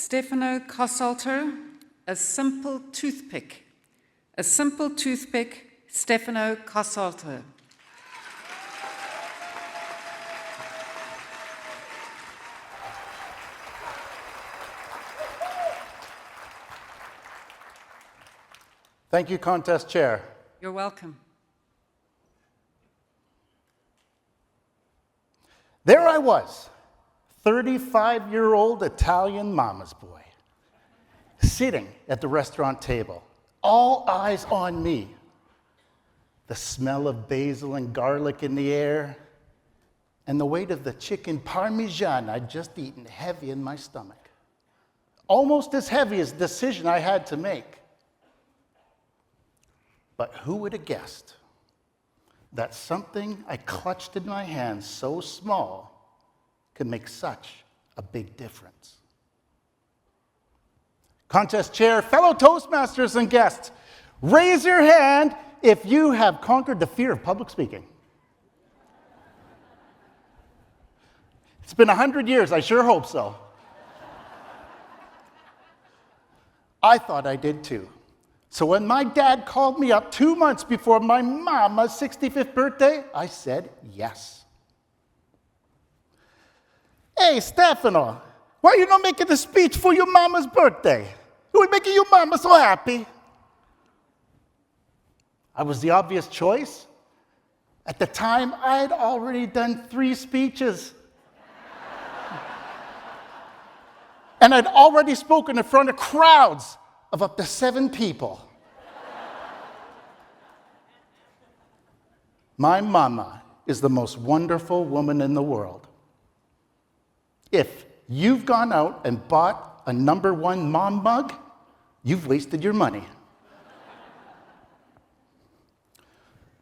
Stefano Cossalter, a simple toothpick. A simple toothpick, Stefano Cossalter. Thank you, contest chair. You're welcome. There I was, 35-year-old Italian mama's boy, sitting at the restaurant table, all eyes on me. The smell of basil and garlic in the air, and the weight of the chicken parmesan I'd just eaten heavy in my stomach. Almost as heavy as the decision I had to make. But who would have guessed that something I clutched in my hand so small could make such a big difference? Contest chair, fellow Toastmasters and guests, raise your hand if you have conquered the fear of public speaking. It's been 100 years, I sure hope so. I thought I did too. So when my dad called me up 2 months before my mama's 65th birthday, I said yes. Hey, Stefano, why are you not making a speech for your mama's birthday? You were making your mama so happy. I was the obvious choice. At the time, I had already done 3 speeches. And I'd already spoken in front of crowds of up to 7 people. My mama is the most wonderful woman in the world. If you've gone out and bought a #1 mom mug, you've wasted your money.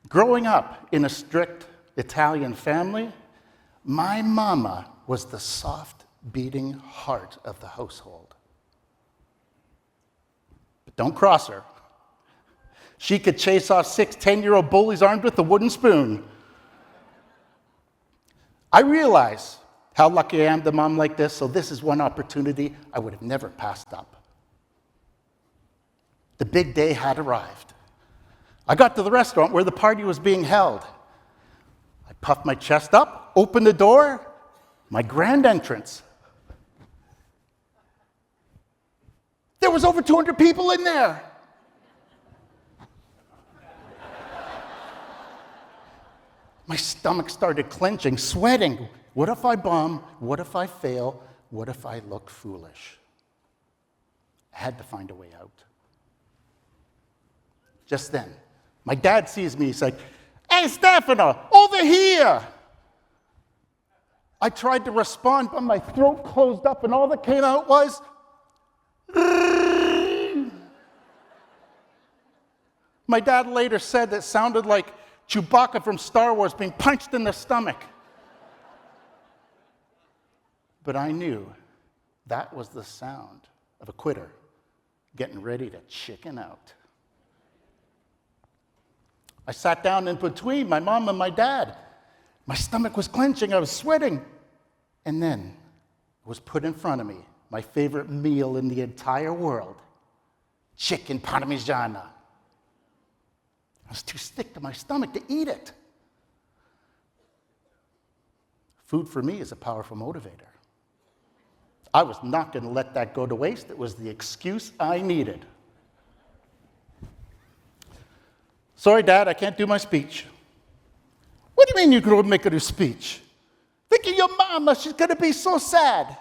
Growing up in a strict Italian family, my mama was the soft beating heart of the household. But don't cross her. She could chase off 6 10-year-old bullies armed with a wooden spoon. I realize how lucky I am to mom like this, so this is one opportunity I would have never passed up. The big day had arrived. I got to the restaurant where the party was being held. I puffed my chest up, opened the door, my grand entrance. There was over 200 people in there. My stomach started clenching, sweating. What if I bomb? What if I fail? What if I look foolish? I had to find a way out. Just then, my dad sees me. He's like, "Hey, Stefano, over here!" I tried to respond, but my throat closed up, and all that came out was, my dad later said that sounded like Chewbacca from Star Wars being punched in the stomach. But I knew that was the sound of a quitter getting ready to chicken out. I sat down in between my mom and my dad. My stomach was clenching, I was sweating. And then it was put in front of me, my favorite meal in the entire world, chicken parmigiana. I was too sick to my stomach to eat it. Food for me is a powerful motivator. I was not going to let that go to waste. It was the excuse I needed. Sorry, Dad, I can't do my speech. What do you mean you're going to make a speech? Think of your mama, she's going to be so sad.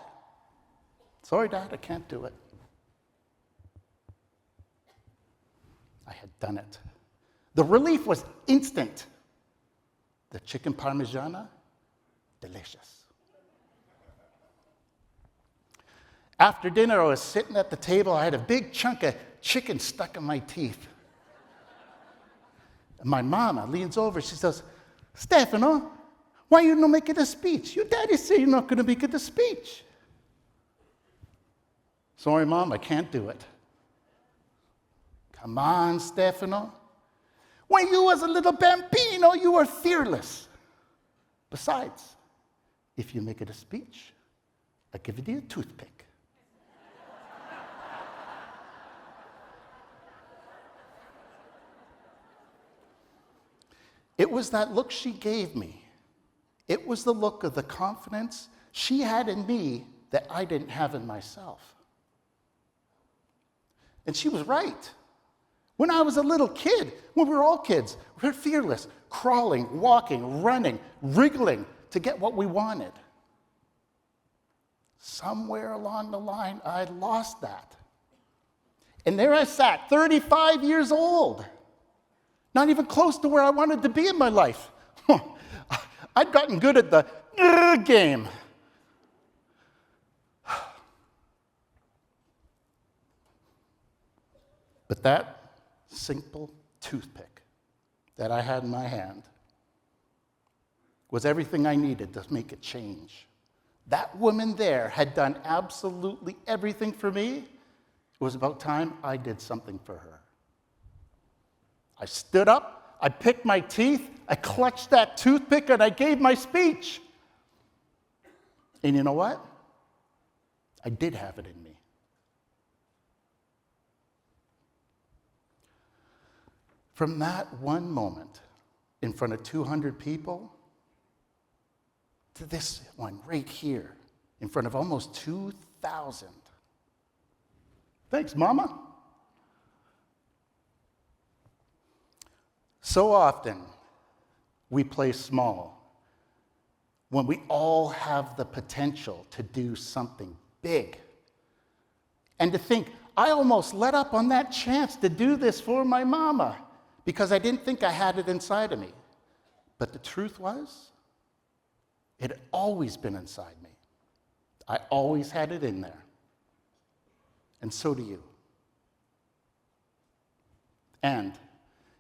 Sorry, Dad, I can't do it. I had done it. The relief was instant. The chicken parmigiana, delicious. After dinner, I was sitting at the table. I had a big chunk of chicken stuck in my teeth. And my mama leans over. She says, "Stefano, why are you not making a speech? Your daddy said you're not going to make it a speech." Sorry, Mom, I can't do it. Come on, Stefano. When you was a little bambino, you were fearless. Besides, if you make it a speech, I give you a toothpick. It was that look she gave me. It was the look of the confidence she had in me that I didn't have in myself. And she was right. When I was a little kid, when we were all kids, we were fearless, crawling, walking, running, wriggling to get what we wanted. Somewhere along the line, I lost that. And there I sat, 35 years old, not even close to where I wanted to be in my life. I'd gotten good at the game. But that simple toothpick that I had in my hand was everything I needed to make a change. That woman there had done absolutely everything for me. It was about time I did something for her. I stood up, I picked my teeth, I clutched that toothpick, and I gave my speech. And you know what? I did have it in me. From that one moment in front of 200 people to this one right here in front of almost 2,000. Thanks, Mama. So often we play small when we all have the potential to do something big. And to think, I almost let up on that chance to do this for my mama because I didn't think I had it inside of me. But the truth was, it had always been inside me. I always had it in there. And so do you. And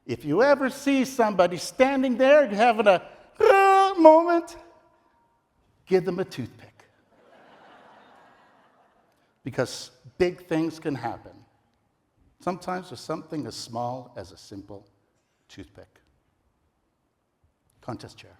if you ever see somebody standing there having a moment, give them a toothpick. Because big things can happen. Sometimes with something as small as a simple toothpick. Contest chair.